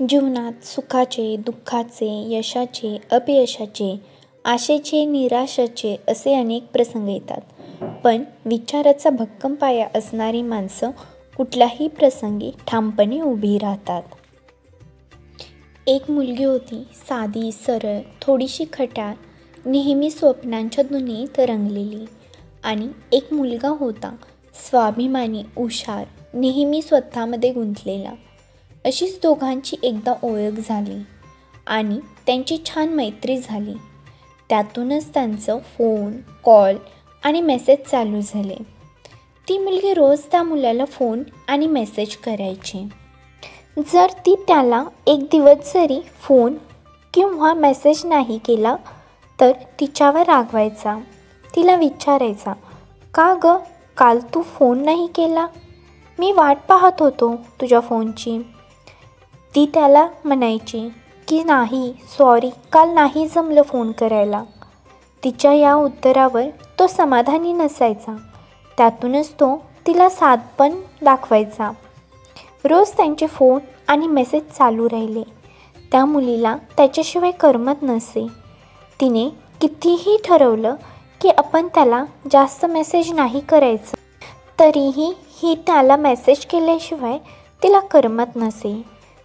जीवनात सुखाचे, दुःखाचे, यशाचे, अपयशाचे, आशेचे, निराशाचे असे अनेक प्रसंग येतात. पण विचाराचा भक्कम पाया असणारी माणसं कुठल्याही प्रसंगी ठामपणे उभी राहतात. एक मुलगी होती, साधी, सरळ, थोडीशी खट्याळ, नेहमी स्वप्नांच्या दुनियेत रंगलेली. आणि एक मुलगा होता, स्वाभिमानी, हुशार, नेहमी स्वतःमध्ये गुंतलेला. अशीच दोघांची एकदा ओळख झाली आणि त्यांची छान मैत्री झाली. त्यातूनच त्यांचं फोन, कॉल आणि मेसेज चालू झाले. ती मुलगी रोज त्या मुलाला फोन आणि मेसेज करायची. जर ती त्याला एक दिवस जरी फोन किंवा मेसेज नाही केला तर तिच्यावर रागवायचा. तिला विचारायचा, का गं, काल तू फोन नाही केला? मी वाट पाहत होतो तुझ्या फोनची. ती त्याला म्हणायची की नाही, सॉरी, काल नाही जमलं फोन करायला. तिच्या या उत्तरावर तो समाधानी नसायचा. त्यातूनच तो तिला साथ पण दाखवायचा. रोज त्यांचे फोन आणि मेसेज चालू राहिले. त्या मुलीला त्याच्याशिवाय करमत नसे. तिने कितीही ठरवलं की आपण त्याला जास्त मेसेज नाही करायचं, तरीही ही त्याला मेसेज केल्याशिवाय तिला करमत नसे.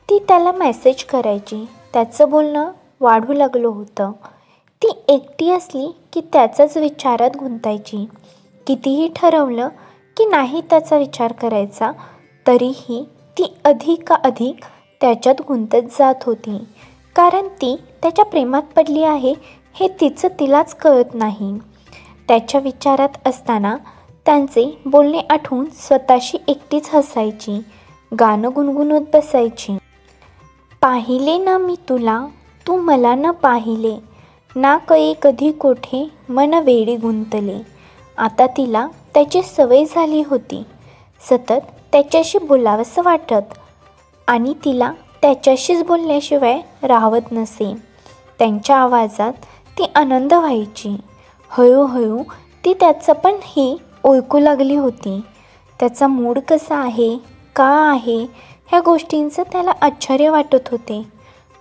ती त्याला मेसेज करायची. त्याचं बोलणं वाढू लागलं होतं. ती एकटी असली की त्याचाच विचारात गुंतायची. कितीही ठरवलं की नाही त्याचा विचार करायचा, तरीही ती अधिक त्याच्यात गुंतत जात होती. कारण ती त्याच्या प्रेमात पडली आहे हे तिलाच कळत नाही. त्याच्या विचारात असताना त्यांचे बोलणे आठवून स्वतःशी एकटीच हसायची. गाणं गुणगुणत बसायची. पाहिले ना मी तुला, तू मला न पाहिले, ना कळे कधी कोठे मन वेडी गुंतले. आता तिला त्याची सवय झाली होती. सतत त्याच्याशी बोलावंसं वाटत आणि तिला त्याच्याशीच बोलल्याशिवाय राहवत नसे. त्यांच्या आवाजात ती आनंद व्हायची. हळूहळू ती त्याचं पण ही ओळखू लागली होती. त्याचा मूड कसा आहे, का आहे, ह्या गोष्टींचं त्याला आश्चर्य वाटत होते.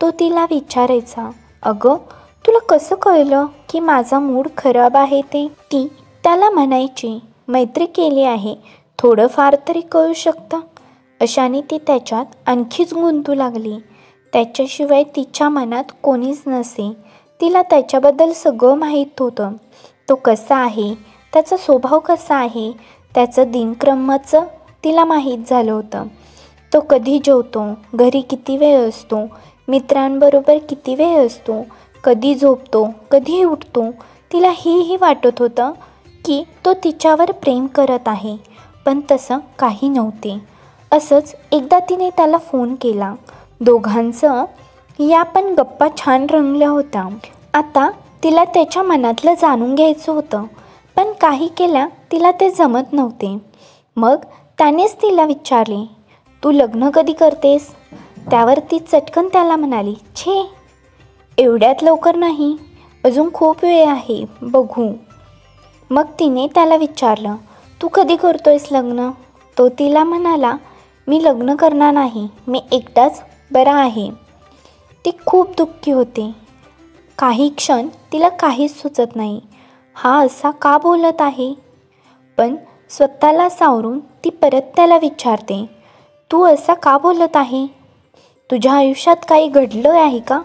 तो तिला विचारायचा, अगं, तुला कसं कळलं की माझा मूड खराब आहे ते? ती त्याला म्हणायची, मैत्री केली आहे, थोडंफार तरी कळू शकतं. अशाने ती त्याच्यात आणखीच गुंतू लागली. त्याच्याशिवाय तिच्या मनात कोणीच नसे. तिला त्याच्याबद्दल सगळं माहीत होतं. तो कसा आहे, त्याचा स्वभाव कसा आहे, त्याचं दिनक्रमाचं तिला माहीत झालं होतं. तो कधी जेवतो, घरी किती वेळ असतो, मित्रांबरोबर किती वेळ असतो, कधी झोपतो, कधी उठतो. तिला हेही वाटत होतं की तो तिच्यावर प्रेम करत आहे, पण तसं काही नव्हते. असंच एकदा तिने त्याला फोन केला. दोघांचं या पण गप्पा छान रंगल्या होत्या. आता तिला त्याच्या मनातलं जाणून घ्यायचं होतं, पण काही केल्या तिला ते जमत नव्हते. मग त्यानेच तिला विचारले, तू लग्न कधी करतेस? त्यावर ती चटकन त्याला म्हणाली, छे, एवढ्यात लवकर नाही, अजून खूप वेळ आहे, बघू. मग तिने त्याला विचारलं, तू कधी करतोयस लग्न? तो तिला म्हणाला, मी लग्न करणार नाही, मी एकटाच बरा आहे. ती खूप दुःखी होते. काही क्षण तिला काहीच सुचत नाही. हा असा का बोलत आहे? पण स्वतःला सावरून ती परत त्याला विचारते, तू असा का बोलत आहे? तुझ्या आयुष्यात काही घडलं आहे का?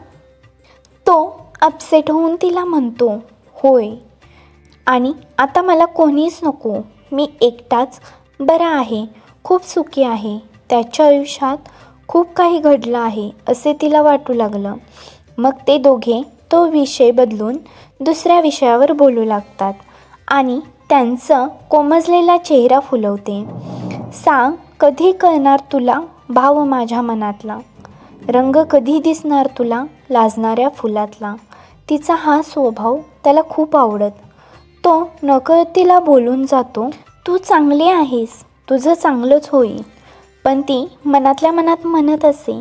तो अपसेट होऊन तिला म्हणतो, होय, आणि आता मला कोणीच नको, मी एकटाच बरा आहे, खूप सुखी आहे. त्याच्या आयुष्यात खूप काही घडलं आहे असे तिला वाटू लागलं. मग ते दोघे तो विषय बदलून दुसऱ्या विषयावर बोलू लागतात आणि त्यांचं कोमजलेला चेहरा फुलवते. सांग, कधी कळणार तुला भाव माझ्या मनातला? रंग कधी दिसणार तुला लाजणाऱ्या फुलातला? तिचा हा स्वभाव त्याला खूप आवडत. तो नकळत तिला बोलून जातो, तू चांगली आहेस, तुझं चांगलंच होईल. पण ती मनातल्या मनात म्हणत असे,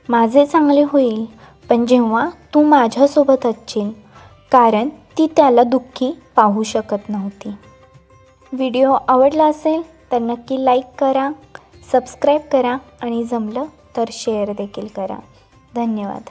माझे चांगले होईल पण जेव्हा तू माझ्यासोबत असशील. कारण ती त्याला दुःखी पाहू शकत नव्हती. व्हिडिओ आवडला असेल तर नक्की लाईक करा, सबस्क्राईब करा आणि जमलं तर शेअर देखील करा. धन्यवाद.